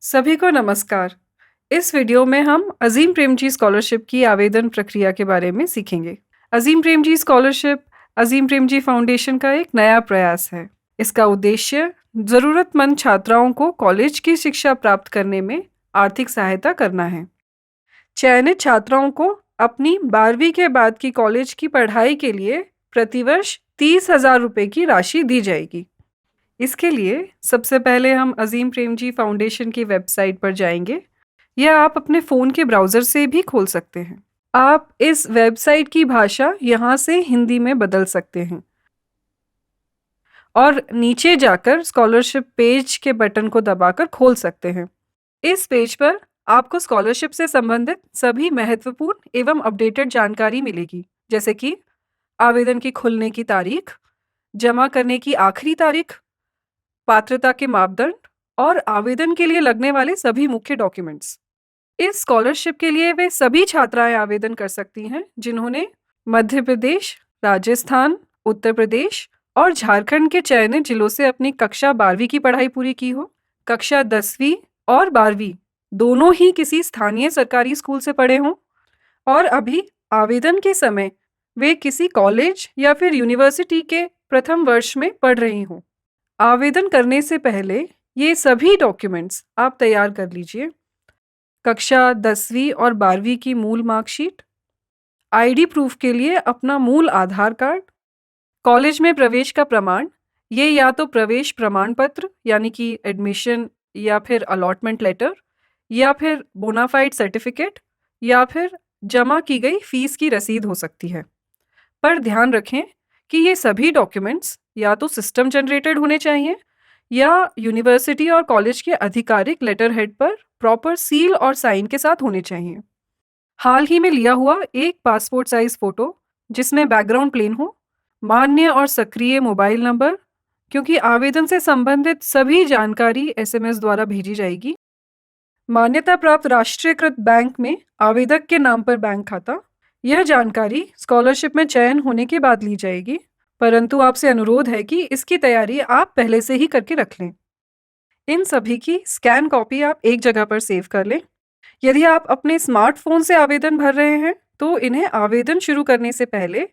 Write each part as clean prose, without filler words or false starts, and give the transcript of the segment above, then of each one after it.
सभी को नमस्कार। इस वीडियो में हम अज़ीम प्रेमजी स्कॉलरशिप की आवेदन प्रक्रिया के बारे में सीखेंगे। अज़ीम प्रेमजी स्कॉलरशिप अज़ीम प्रेमजी फाउंडेशन का एक नया प्रयास है। इसका उद्देश्य ज़रूरतमंद छात्राओं को कॉलेज की शिक्षा प्राप्त करने में आर्थिक सहायता करना है। चयनित छात्राओं को अपनी 12वीं के बाद की कॉलेज की पढ़ाई के लिए प्रतिवर्ष 30,000 रुपये की राशि दी जाएगी। इसके लिए सबसे पहले हम अज़ीम प्रेमजी फाउंडेशन की वेबसाइट पर जाएंगे। यह आप अपने फ़ोन के ब्राउज़र से भी खोल सकते हैं। आप इस वेबसाइट की भाषा यहाँ से हिंदी में बदल सकते हैं और नीचे जाकर स्कॉलरशिप पेज के बटन को दबाकर खोल सकते हैं। इस पेज पर आपको स्कॉलरशिप से संबंधित सभी महत्वपूर्ण एवं अपडेटेड जानकारी मिलेगी, जैसे कि आवेदन की खुलने की तारीख, जमा करने की आखिरी तारीख, पात्रता के मापदंड और आवेदन के लिए लगने वाले सभी मुख्य डॉक्यूमेंट्स। इस स्कॉलरशिप के लिए वे सभी छात्राएं आवेदन कर सकती हैं जिन्होंने मध्य प्रदेश, राजस्थान, उत्तर प्रदेश और झारखंड के चयनित जिलों से अपनी कक्षा 12वीं की पढ़ाई पूरी की हो। कक्षा 10वीं और 12वीं दोनों ही किसी स्थानीय सरकारी स्कूल से पढ़े हों और अभी आवेदन के समय वे किसी कॉलेज या फिर यूनिवर्सिटी के प्रथम वर्ष में पढ़ रही हों। आवेदन करने से पहले ये सभी डॉक्यूमेंट्स आप तैयार कर लीजिए। कक्षा 10वीं और 12वीं की मूल मार्कशीट, आईडी प्रूफ के लिए अपना मूल आधार कार्ड, कॉलेज में प्रवेश का प्रमाण, ये या तो प्रवेश प्रमाण पत्र यानी कि एडमिशन या फिर अलॉटमेंट लेटर या फिर बोनाफाइड सर्टिफिकेट या फिर जमा की गई फीस की रसीद हो सकती है। पर ध्यान रखें कि ये सभी डॉक्यूमेंट्स या तो सिस्टम जनरेटेड होने चाहिए या यूनिवर्सिटी और कॉलेज के आधिकारिक लेटर हेड पर प्रॉपर सील और साइन के साथ होने चाहिए। हाल ही में लिया हुआ एक पासपोर्ट साइज फोटो जिसमें बैकग्राउंड प्लेन हो, मान्य और सक्रिय मोबाइल नंबर, क्योंकि आवेदन से संबंधित सभी जानकारी एसएमएस द्वारा भेजी जाएगी। मान्यता प्राप्त राष्ट्रीयकृत बैंक में आवेदक के नाम पर बैंक खाता, यह जानकारी स्कॉलरशिप में चयन होने के बाद ली जाएगी, परंतु आपसे अनुरोध है कि इसकी तैयारी आप पहले से ही करके रख लें। इन सभी की स्कैन कॉपी आप एक जगह पर सेव कर लें। यदि आप अपने स्मार्टफोन से आवेदन भर रहे हैं तो इन्हें आवेदन शुरू करने से पहले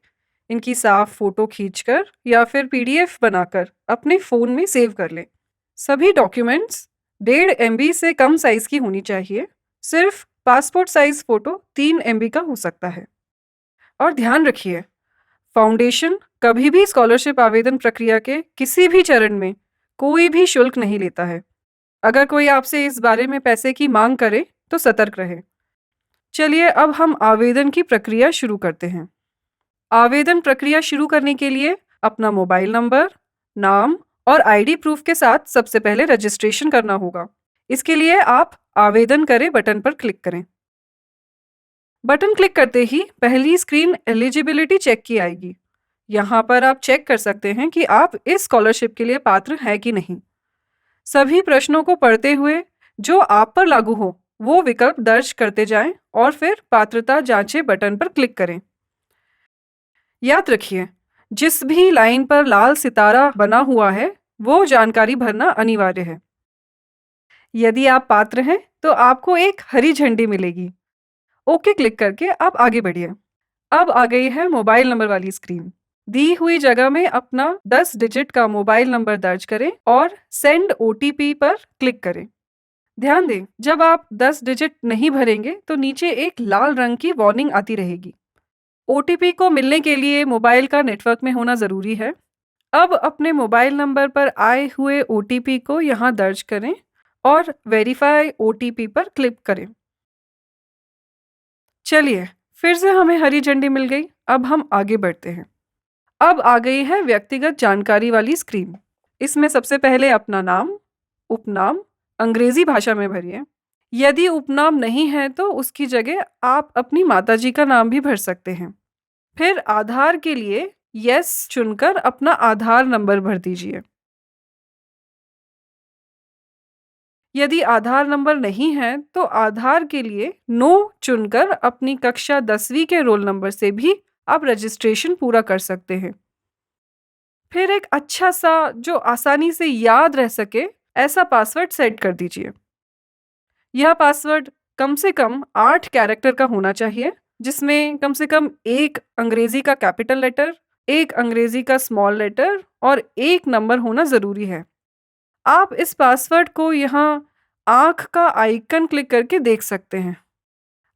इनकी साफ फोटो खींचकर या फिर पीडीएफ बनाकर अपने फ़ोन में सेव कर लें। सभी डॉक्यूमेंट्स 1.5 MB से कम साइज़ की होनी चाहिए। सिर्फ पासपोर्ट साइज़ फ़ोटो 3 MB का हो सकता है। और ध्यान रखिए, फाउंडेशन कभी भी स्कॉलरशिप आवेदन प्रक्रिया के किसी भी चरण में कोई भी शुल्क नहीं लेता है। अगर कोई आपसे इस बारे में पैसे की मांग करे तो सतर्क रहे। चलिए अब हम आवेदन की प्रक्रिया शुरू करते हैं। आवेदन प्रक्रिया शुरू करने के लिए अपना मोबाइल नंबर, नाम और आईडी प्रूफ के साथ सबसे पहले रजिस्ट्रेशन करना होगा। इसके लिए आप आवेदन करें बटन पर क्लिक करें। बटन क्लिक करते ही पहली स्क्रीन एलिजिबिलिटी चेक की आएगी। यहाँ पर आप चेक कर सकते हैं कि आप इस स्कॉलरशिप के लिए पात्र हैं कि नहीं। सभी प्रश्नों को पढ़ते हुए जो आप पर लागू हो वो विकल्प दर्ज करते जाएं और फिर पात्रता जांचें बटन पर क्लिक करें। याद रखिए, जिस भी लाइन पर लाल सितारा बना हुआ है वो जानकारी भरना अनिवार्य है। यदि आप पात्र हैं तो आपको एक हरी झंडी मिलेगी। ओके क्लिक करके आप आगे बढ़िए। अब आ गई है मोबाइल नंबर वाली स्क्रीन। दी हुई जगह में अपना 10 डिजिट का मोबाइल नंबर दर्ज करें और सेंड ओटीपी पर क्लिक करें। ध्यान दें, जब आप 10 डिजिट नहीं भरेंगे तो नीचे एक लाल रंग की वार्निंग आती रहेगी। ओटीपी को मिलने के लिए मोबाइल का नेटवर्क में होना ज़रूरी है। अब अपने मोबाइल नंबर पर आए हुए ओटीपी को यहाँ दर्ज करें और वेरीफाई ओटीपी पर क्लिक करें। चलिए, फिर से हमें हरी झंडी मिल गई। अब हम आगे बढ़ते हैं। अब आ गई है व्यक्तिगत जानकारी वाली स्क्रीन। इसमें सबसे पहले अपना नाम, उपनाम अंग्रेजी भाषा में भरिए। यदि उपनाम नहीं है तो उसकी जगह आप अपनी माताजी का नाम भी भर सकते हैं। फिर आधार के लिए यस चुनकर अपना आधार नंबर भर दीजिए। यदि आधार नंबर नहीं है तो आधार के लिए नो चुनकर अपनी कक्षा 10वीं के रोल नंबर से भी आप रजिस्ट्रेशन पूरा कर सकते हैं। फिर एक अच्छा सा जो आसानी से याद रह सके ऐसा पासवर्ड सेट कर दीजिए। यह पासवर्ड कम से कम 8 कैरेक्टर का होना चाहिए, जिसमें कम से कम एक अंग्रेजी का कैपिटल लेटर, एक अंग्रेजी का स्मॉल लेटर और एक नंबर होना ज़रूरी है। आप इस पासवर्ड को यहाँ आँख का आइकन क्लिक करके देख सकते हैं।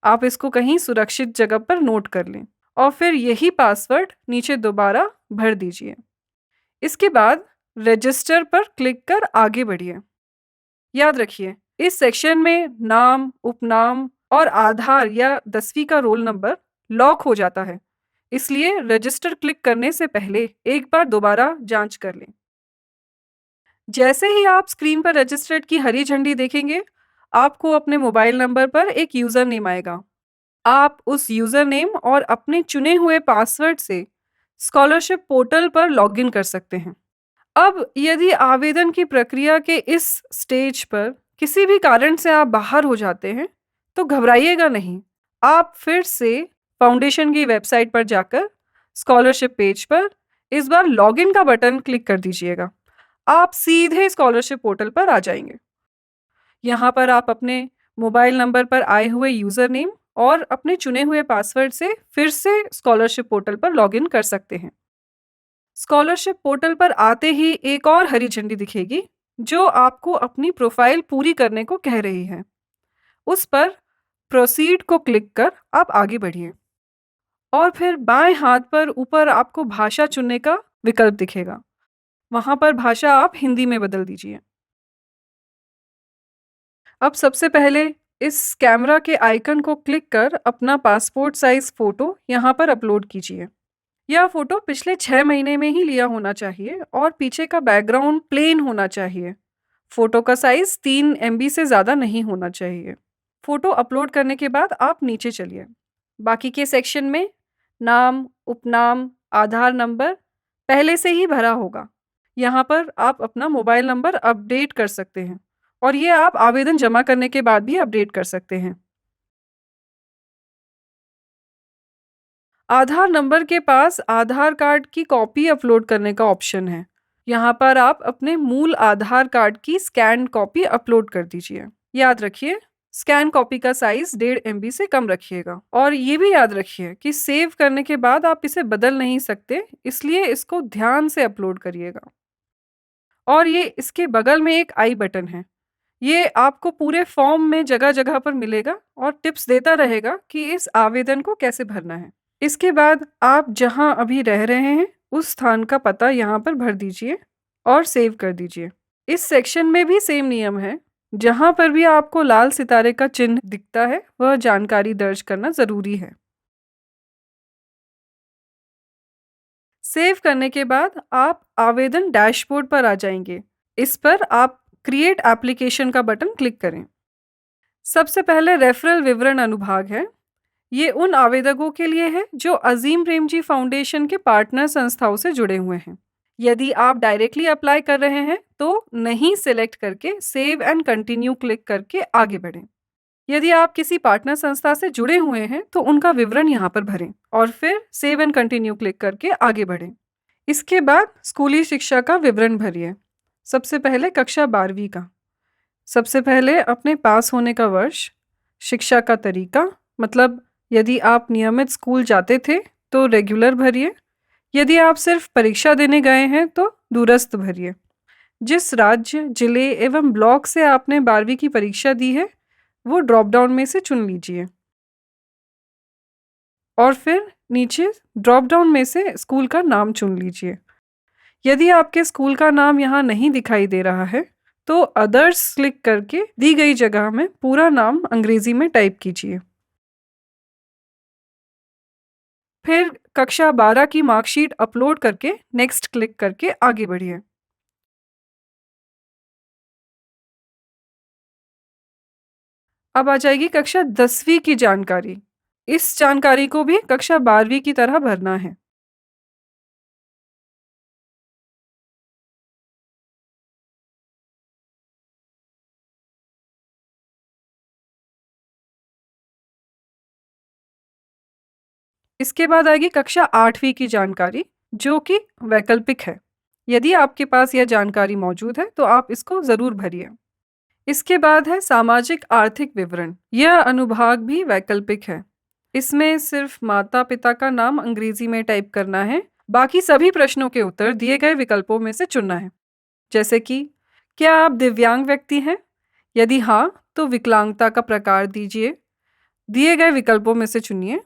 आप इसको कहीं सुरक्षित जगह पर नोट कर लें और फिर यही पासवर्ड नीचे दोबारा भर दीजिए। इसके बाद रजिस्टर पर क्लिक कर आगे बढ़िए। याद रखिए, इस सेक्शन में नाम, उपनाम और आधार या 10वीं का रोल नंबर लॉक हो जाता है, इसलिए रजिस्टर क्लिक करने से पहले एक बार दोबारा जांच कर लें। जैसे ही आप स्क्रीन पर रजिस्टर्ड की हरी झंडी देखेंगे, आपको अपने मोबाइल नंबर पर एक यूज़र नेम आएगा। आप उस यूज़र नेम और अपने चुने हुए पासवर्ड से स्कॉलरशिप पोर्टल पर लॉगिन कर सकते हैं। अब यदि आवेदन की प्रक्रिया के इस स्टेज पर किसी भी कारण से आप बाहर हो जाते हैं, तो घबराइएगा नहीं। आप फिर से फाउंडेशन की वेबसाइट पर जाकर स्कॉलरशिप पेज पर इस बार लॉगिन का बटन क्लिक कर दीजिएगा। आप सीधे स्कॉलरशिप पोर्टल पर आ जाएंगे। यहाँ पर आप अपने मोबाइल नंबर पर आए हुए यूज़र नेम और अपने चुने हुए पासवर्ड से फिर से स्कॉलरशिप पोर्टल पर लॉगिन कर सकते हैं। स्कॉलरशिप पोर्टल पर आते ही एक और हरी झंडी दिखेगी, जो आपको अपनी प्रोफाइल पूरी करने को कह रही है। उस पर प्रोसीड को क्लिक कर आप आगे बढ़िए और फिर बाएं हाथ पर ऊपर आपको भाषा चुनने का विकल्प दिखेगा। वहां पर भाषा आप हिंदी में बदल दीजिए। अब सबसे पहले इस कैमरा के आइकन को क्लिक कर अपना पासपोर्ट साइज फोटो यहाँ पर अपलोड कीजिए। यह फोटो पिछले 6 महीने में ही लिया होना चाहिए और पीछे का बैकग्राउंड प्लेन होना चाहिए। फोटो का साइज 3 MB से ज़्यादा नहीं होना चाहिए। फोटो अपलोड करने के बाद आप नीचे चलिए। बाकी के सेक्शन में नाम, उपनाम, आधार नंबर पहले से ही भरा होगा। यहाँ पर आप अपना मोबाइल नंबर अपडेट कर सकते हैं और ये आप आवेदन जमा करने के बाद भी अपडेट कर सकते हैं। आधार नंबर के पास आधार कार्ड की कॉपी अपलोड करने का ऑप्शन है। यहाँ पर आप अपने मूल आधार कार्ड की स्कैन कॉपी अपलोड कर दीजिए। याद रखिए, स्कैन कॉपी का साइज 1.5 MB से कम रखिएगा और ये भी याद रखिए कि सेव करने के बाद आप इसे बदल नहीं सकते, इसलिए इसको ध्यान से अपलोड करिएगा। और ये इसके बगल में एक आई बटन है। ये आपको पूरे फॉर्म में जगह जगह पर मिलेगा और टिप्स देता रहेगा कि इस आवेदन को कैसे भरना है। इसके बाद आप जहां अभी रह रहे हैं उस स्थान का पता यहाँ पर भर दीजिए और सेव कर दीजिए। इस सेक्शन में भी सेम नियम है। जहां पर भी आपको लाल सितारे का चिन्ह दिखता है, वह जानकारी दर्ज करना जरूरी है। सेव करने के बाद आप आवेदन डैशबोर्ड पर आ जाएंगे। इस पर आप क्रिएट एप्लीकेशन का बटन क्लिक करें। सबसे पहले रेफरल विवरण अनुभाग है। ये उन आवेदकों के लिए है जो अजीम प्रेमजी फाउंडेशन के पार्टनर संस्थाओं से जुड़े हुए हैं। यदि आप डायरेक्टली अप्लाई कर रहे हैं तो नहीं सिलेक्ट करके सेव एंड कंटिन्यू क्लिक करके आगे बढ़ें। यदि आप किसी पार्टनर संस्था से जुड़े हुए हैं तो उनका विवरण यहाँ पर भरें और फिर सेव एंड कंटिन्यू क्लिक करके आगे बढ़ें। इसके बाद स्कूली शिक्षा का विवरण भरिए। सबसे पहले कक्षा 12वीं का। सबसे पहले अपने पास होने का वर्ष, शिक्षा का तरीका, मतलब यदि आप नियमित स्कूल जाते थे तो रेगुलर भरिए। यदि आप सिर्फ परीक्षा देने गए हैं तो दूरस्थ भरिए। जिस राज्य, जिले एवं ब्लॉक से आपने 12वीं की परीक्षा दी है वो ड्रॉप डाउन में से चुन लीजिए और फिर नीचे ड्रॉप डाउन में से स्कूल का नाम चुन लीजिए। यदि आपके स्कूल का नाम यहाँ नहीं दिखाई दे रहा है तो अदर्स क्लिक करके दी गई जगह में पूरा नाम अंग्रेजी में टाइप कीजिए। फिर कक्षा 12 की मार्कशीट अपलोड करके नेक्स्ट क्लिक करके आगे बढ़िए। अब आ जाएगी कक्षा 10वीं की जानकारी। इस जानकारी को भी कक्षा 12वीं की तरह भरना है। इसके बाद आएगी कक्षा 8वीं की जानकारी, जो कि वैकल्पिक है। यदि आपके पास यह जानकारी मौजूद है तो आप इसको ज़रूर भरिए। इसके बाद है सामाजिक आर्थिक विवरण। यह अनुभाग भी वैकल्पिक है। इसमें सिर्फ माता-पिता का नाम अंग्रेजी में टाइप करना है। बाकी सभी प्रश्नों के उत्तर दिए गए विकल्पों में से चुनना है। जैसे कि क्या आप दिव्यांग व्यक्ति हैं? यदि हाँ, तो विकलांगता का प्रकार दीजिए। दिए गए विकल्पों में से चुनिए।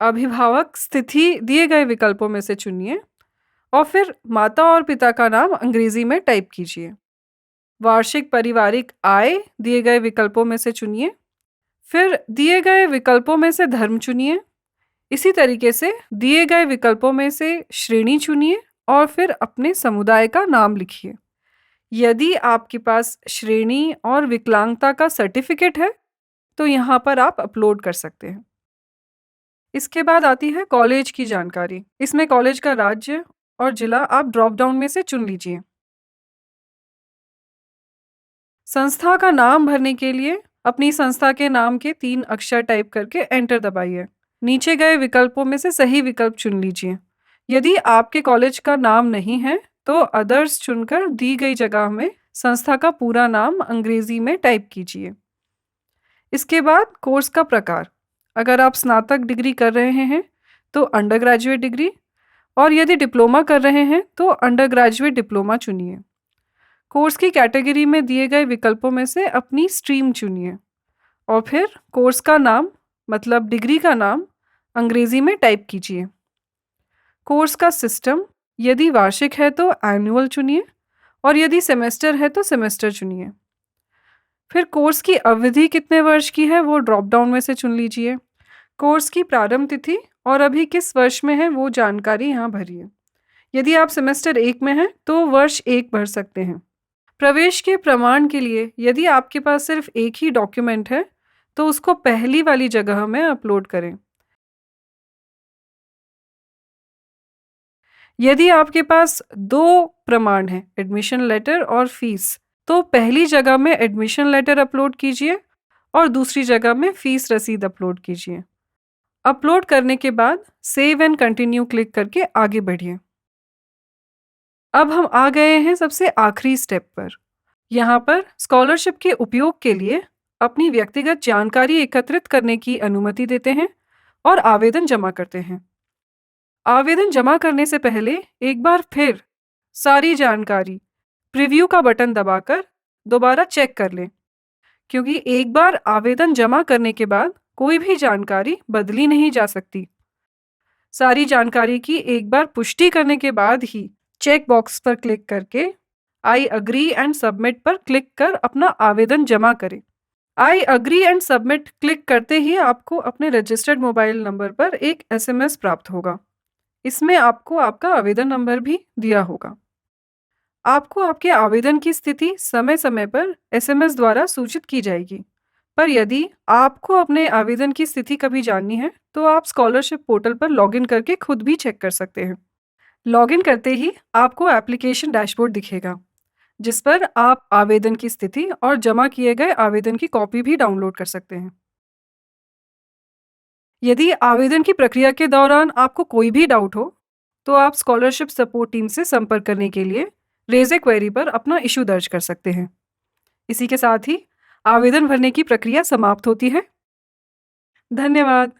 अभिभावक स्थिति दिए गए विकल्पों में से चुनिए और फिर माता और पिता का नाम अंग्रेजी में टाइप कीजिए। वार्षिक पारिवारिक आय दिए गए विकल्पों में से चुनिए। फिर दिए गए विकल्पों में से धर्म चुनिए। इसी तरीके से दिए गए विकल्पों में से श्रेणी चुनिए और फिर अपने समुदाय का नाम लिखिए। यदि आपके पास श्रेणी और विकलांगता का सर्टिफिकेट है, तो यहाँ पर आप अपलोड कर सकते हैं। इसके बाद आती है कॉलेज की जानकारी। इसमें कॉलेज का राज्य और जिला आप ड्रॉप डाउन में से चुन लीजिए। संस्था का नाम भरने के लिए अपनी संस्था के नाम के 3 अक्षर टाइप करके एंटर दबाइए। नीचे गए विकल्पों में से सही विकल्प चुन लीजिए। यदि आपके कॉलेज का नाम नहीं है, तो अदर्स चुनकर दी गई जगह में संस्था का पूरा नाम अंग्रेजी में टाइप कीजिए। इसके बाद कोर्स का प्रकार। अगर आप स्नातक डिग्री कर रहे हैं, तो अंडर ग्रेजुएट डिग्री, और यदि डिप्लोमा कर रहे हैं, तो अंडर ग्रेजुएट डिप्लोमा चुनिए। कोर्स की कैटेगरी में दिए गए विकल्पों में से अपनी स्ट्रीम चुनिए और फिर कोर्स का नाम मतलब डिग्री का नाम अंग्रेजी में टाइप कीजिए। कोर्स का सिस्टम, यदि वार्षिक है तो एनुअल चुनिए और यदि सेमेस्टर है तो सेमेस्टर चुनिए। फिर कोर्स की अवधि कितने वर्ष की है वो ड्रॉप डाउन में से चुन लीजिए। कोर्स की प्रारंभ तिथि और अभी किस वर्ष में है वो जानकारी यहाँ भरिए। यदि आप सेमेस्टर 1 में हैं तो वर्ष 1 भर सकते हैं। प्रवेश के प्रमाण के लिए यदि आपके पास सिर्फ एक ही डॉक्यूमेंट है, तो उसको पहली वाली जगह में अपलोड करें। यदि आपके पास 2 प्रमाण हैं, एडमिशन लेटर और फीस, तो पहली जगह में एडमिशन लेटर अपलोड कीजिए और दूसरी जगह में फीस रसीद अपलोड कीजिए। अपलोड करने के बाद सेव एंड कंटिन्यू क्लिक करके आगे बढ़िए। अब हम आ गए हैं सबसे आखिरी स्टेप पर। यहाँ पर स्कॉलरशिप के उपयोग के लिए अपनी व्यक्तिगत जानकारी एकत्रित करने की अनुमति देते हैं और आवेदन जमा करते हैं। आवेदन जमा करने से पहले एक बार फिर सारी जानकारी प्रीव्यू का बटन दबाकर दोबारा चेक कर लें, क्योंकि एक बार आवेदन जमा करने के बाद कोई भी जानकारी बदली नहीं जा सकती। सारी जानकारी की एक बार पुष्टि करने के बाद ही चेक बॉक्स पर क्लिक करके आई अग्री एंड सबमिट पर क्लिक कर अपना आवेदन जमा करें। I agree and submit click करते ही आपको अपने रजिस्टर्ड मोबाइल नंबर पर एक एसएमएस प्राप्त होगा। इसमें आपको आपका आवेदन नंबर भी दिया होगा। आपको आपके आवेदन की स्थिति समय समय पर एसएमएस द्वारा सूचित की जाएगी। पर यदि आपको अपने आवेदन की स्थिति कभी जाननी है, तो आप स्कॉलरशिप पोर्टल पर लॉगिन करके खुद भी चेक कर सकते हैं। लॉगिन करते ही आपको एप्लीकेशन डैशबोर्ड दिखेगा, जिस पर आप आवेदन की स्थिति और जमा किए गए आवेदन की कॉपी भी डाउनलोड कर सकते हैं। यदि आवेदन की प्रक्रिया के दौरान आपको कोई भी डाउट हो, तो आप स्कॉलरशिप सपोर्ट टीम से संपर्क करने के लिए रेज़ ए क्वेरी पर अपना इशू दर्ज कर सकते हैं। इसी के साथ ही आवेदन भरने की प्रक्रिया समाप्त होती है। धन्यवाद।